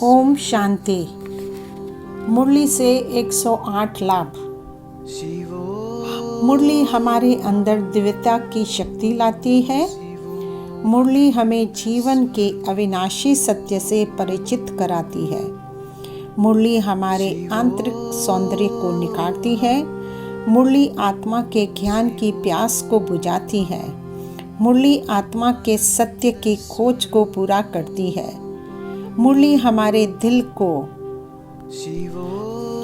ओम शांति। मुरली से 108 लाभ। मुरली हमारे अंदर दिव्यता की शक्ति लाती है। मुरली हमें जीवन के अविनाशी सत्य से परिचित कराती है। मुरली हमारे आंतरिक सौंदर्य को निखारती है। मुरली आत्मा के ज्ञान की प्यास को बुझाती है। मुरली आत्मा के सत्य की खोज को पूरा करती है। मुरली हमारे दिल को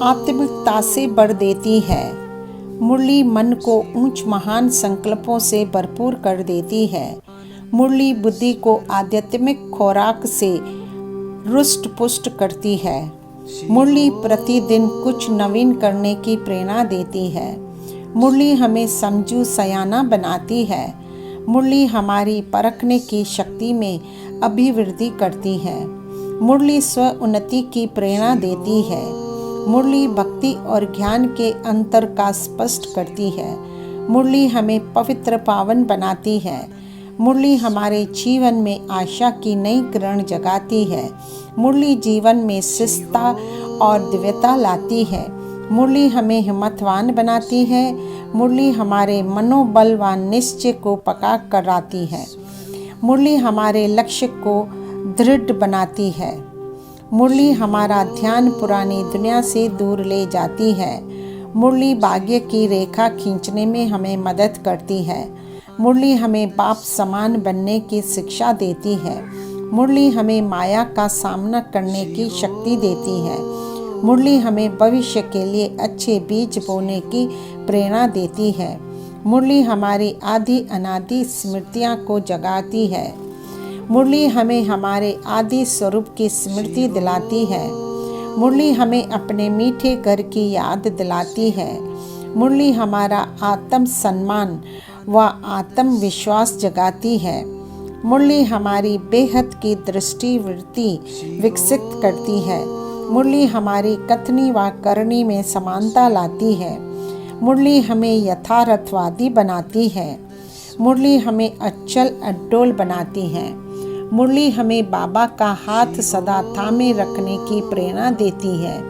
आत्मिकता से भर देती है। मुरली मन को ऊंच महान संकल्पों से भरपूर कर देती है। मुरली बुद्धि को आध्यात्मिक खुराक से रुष्ट पुष्ट करती है। मुरली प्रतिदिन कुछ नवीन करने की प्रेरणा देती है। मुरली हमें समझू सयाना बनाती है। मुरली हमारी परखने की शक्ति में अभिवृद्धि करती है। मुरली स्व उन्नति की प्रेरणा देती है। मुरली भक्ति और ज्ञान के अंतर का स्पष्ट करती है। मुरली हमें पवित्र पावन बनाती है। मुरली हमारे जीवन में आशा की नई किरण जगाती है। मुरली जीवन में शिष्टता और दिव्यता लाती है। मुरली हमें हिम्मतवान बनाती है। मुरली हमारे मनोबल व निश्चय को पक्का कराती है। मुरली हमारे लक्ष्य को दृढ़ बनाती है। मुरली हमारा ध्यान पुरानी दुनिया से दूर ले जाती है। मुरली भाग्य की रेखा खींचने में हमें मदद करती है। मुरली हमें बाप समान बनने की शिक्षा देती है। मुरली हमें माया का सामना करने की शक्ति देती है। मुरली हमें भविष्य के लिए अच्छे बीज बोने की प्रेरणा देती है। मुरली हमारी आदि अनादि स्मृतियाँ को जगाती है। मुरली हमें हमारे आदि स्वरूप की स्मृति दिलाती है। मुरली हमें अपने मीठे घर की याद दिलाती है। मुरली हमारा आत्म सम्मान व आत्मविश्वास जगाती है। मुरली हमारी बेहद की दृष्टि वृत्ति विकसित करती है। मुरली हमारी कथनी व करनी में समानता लाती है। मुरली हमें यथार्थवादी बनाती है। मुरली हमें अचल अड्डोल बनाती है। मुरली हमें बाबा का हाथ सदा थामे रखने की प्रेरणा देती है।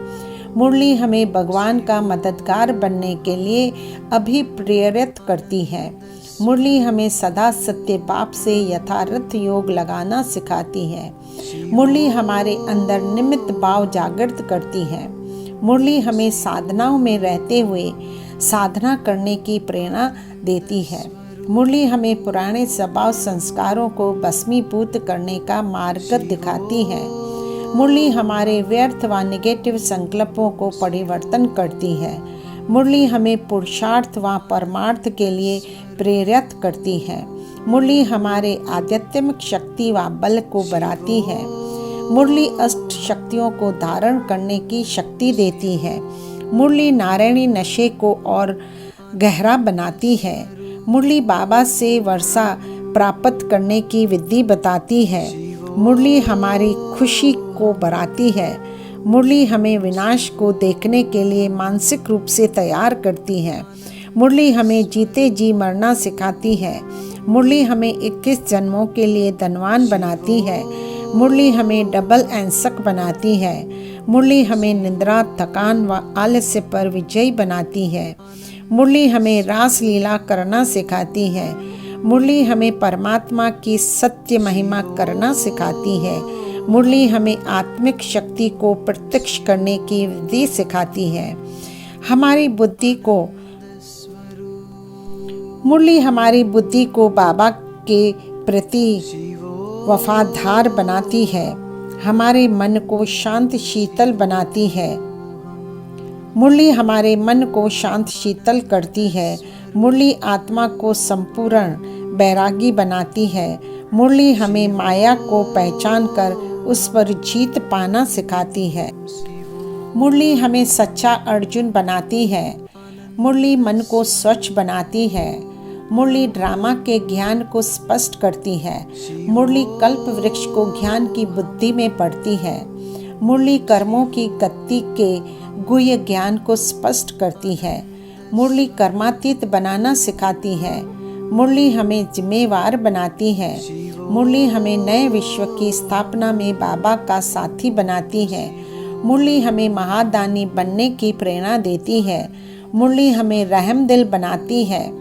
मुरली हमें भगवान का मददगार बनने के लिए अभिप्रेरित करती है। मुरली हमें सदा सत्य बाप से यथार्थ योग लगाना सिखाती है। मुरली हमारे अंदर निमित्त भाव जागृत करती है। मुरली हमें साधनाओं में रहते हुए साधना करने की प्रेरणा देती है। मुरली हमें पुराने स्वभाव संस्कारों को भस्मीभूत करने का मार्ग दिखाती है। मुरली हमारे व्यर्थ व निगेटिव संकल्पों को परिवर्तन करती है। मुरली हमें पुरुषार्थ व परमार्थ के लिए प्रेरित करती है। मुरली हमारे आध्यात्मिक शक्ति व बल को बढ़ाती है। मुरली अष्ट शक्तियों को धारण करने की शक्ति देती है। मुरली नारायणी नशे को और गहरा बनाती है। मुरली बाबा से वर्षा प्राप्त करने की विधि बताती है। मुरली हमारी खुशी को बढ़ाती है। मुरली हमें विनाश को देखने के लिए मानसिक रूप से तैयार करती है। मुरली हमें जीते जी मरना सिखाती है। मुरली हमें 21 जन्मों के लिए धनवान बनाती है। मुरली हमें डबल एंसक बनाती है। मुरली हमें निद्रा, थकान व आलस्य पर विजयी बनाती है। मुरली हमें रास लीला करना सिखाती है। मुरली हमें परमात्मा की सत्य महिमा करना सिखाती है। मुरली हमें आत्मिक शक्ति को प्रत्यक्ष करने की विधि सिखाती है। मुरली हमारी बुद्धि को बाबा के प्रति वफादार बनाती है। हमारे मन को शांत शीतल बनाती है। मुरली हमारे मन को शांत शीतल करती है। मुरली आत्मा को संपूर्ण बैरागी बनाती है। मुरली हमें माया को पहचान कर उस पर जीत पाना सिखाती है। मुरली हमें सच्चा अर्जुन बनाती है। मुरली मन को स्वच्छ बनाती है। मुरली ड्रामा के ज्ञान को स्पष्ट करती है। मुरली कल्प वृक्ष को ज्ञान की बुद्धि में पढ़ती है। मुरली कर्मों की गति के गुह्य ज्ञान को स्पष्ट करती है। मुरली कर्मातीत बनाना सिखाती है। मुरली हमें जिम्मेवार बनाती है। मुरली हमें नए विश्व की स्थापना में बाबा का साथी बनाती है। मुरली हमें महादानी बनने की प्रेरणा देती है। मुरली हमें रहमदिल बनाती है।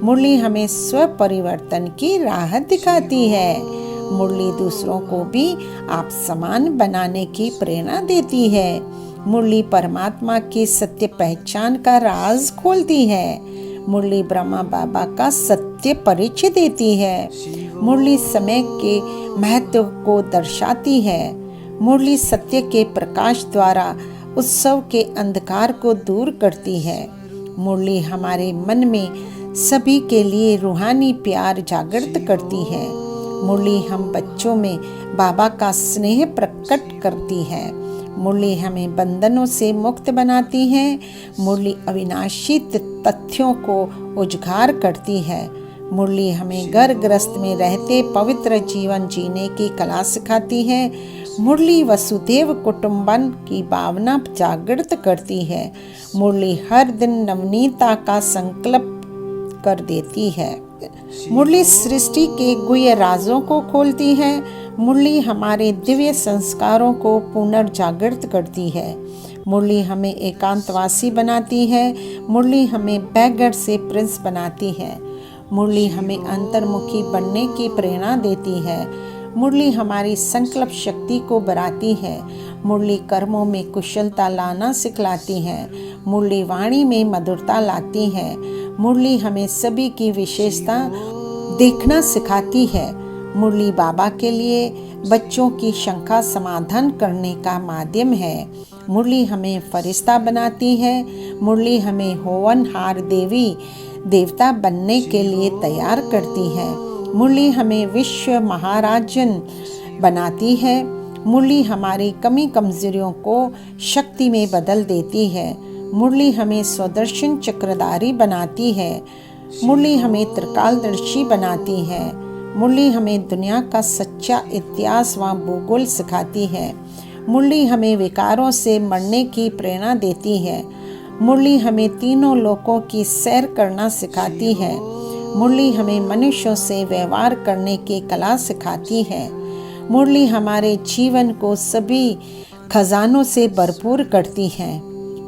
मुरली हमें स्व परिवर्तन की राह दिखाती है। मुरली दूसरों को भी आप समान बनाने की प्रेरणा देती है। मुरली परमात्मा की सत्य पहचान का राज खोलती है। मुरली ब्रह्मा बाबा का सत्य परिचय देती है। मुरली समय के महत्व को दर्शाती है। मुरली सत्य के प्रकाश द्वारा उत्सव के अंधकार को दूर करती है। मुरली हमारे मन में सभी के लिए रूहानी प्यार जागृत करती है। मुरली हम बच्चों में बाबा का स्नेह प्रकट करती है। मुरली हमें बंधनों से मुक्त बनाती है। मुरली अविनाशी तथ्यों को उजागर करती है। मुरली हमें घर गृहस्थ में रहते पवित्र जीवन जीने की कला सिखाती है। मुरली वसुदेव कुटुंबन की भावना जागृत करती है। मुरली हर दिन नवनीता का संकल्प कर देती है। मुरली सृष्टि के गुह्य राजों को खोलती है। मुरली हमारे दिव्य संस्कारों को पुनर्जागृत करती है। मुरली हमें एकांतवासी बनाती है। मुरली हमें बैगर से प्रिंस बनाती है। मुरली हमें अंतर्मुखी बनने की प्रेरणा देती है। मुरली हमारी संकल्प शक्ति को बढ़ाती है। मुरली कर्मों में कुशलता लाना सिखलाती है। मुरली वाणी में मधुरता लाती है। मुरली हमें सभी की विशेषता देखना सिखाती है। मुरली बाबा के लिए बच्चों की शंका समाधान करने का माध्यम है। मुरली हमें फरिश्ता बनाती है। मुरली हमें होवनहार देवी देवता बनने के लिए तैयार करती है। मुरली हमें विश्व महाराजन बनाती है। मुरली हमारी कमी कमजोरियों को शक्ति में बदल देती है। मुरली हमें स्वदर्शन चक्रधारी बनाती है। मुरली हमें त्रिकालदर्शी बनाती है। मुरली हमें दुनिया का सच्चा इतिहास व भूगोल सिखाती है। मुरली हमें विकारों से मरने की प्रेरणा देती है। मुरली हमें तीनों लोकों की सैर करना सिखाती है। मुरली हमें मनुष्यों से व्यवहार करने की कला सिखाती है। मुरली हमारे जीवन को सभी खजानों से भरपूर करती है।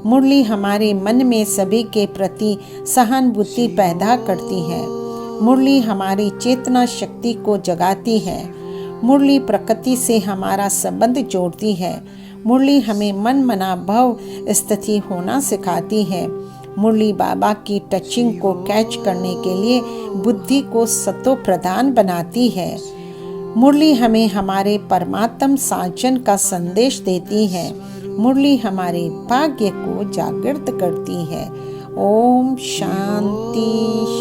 मुरली हमारे मन में सभी के प्रति सहानुभूति पैदा करती है। मुरली हमारी चेतना शक्ति को जगाती है। मुरली प्रकृति से हमारा संबंध जोड़ती है। मुरली हमें मन मना भव स्थिति होना सिखाती है। मुरली बाबा की टचिंग को कैच करने के लिए बुद्धि को सतो प्रदान बनाती है। मुरली हमें हमारे परमात्म साजन का संदेश देती है। मुरली हमारे भाग्य को जागृत करती है। ओम शांति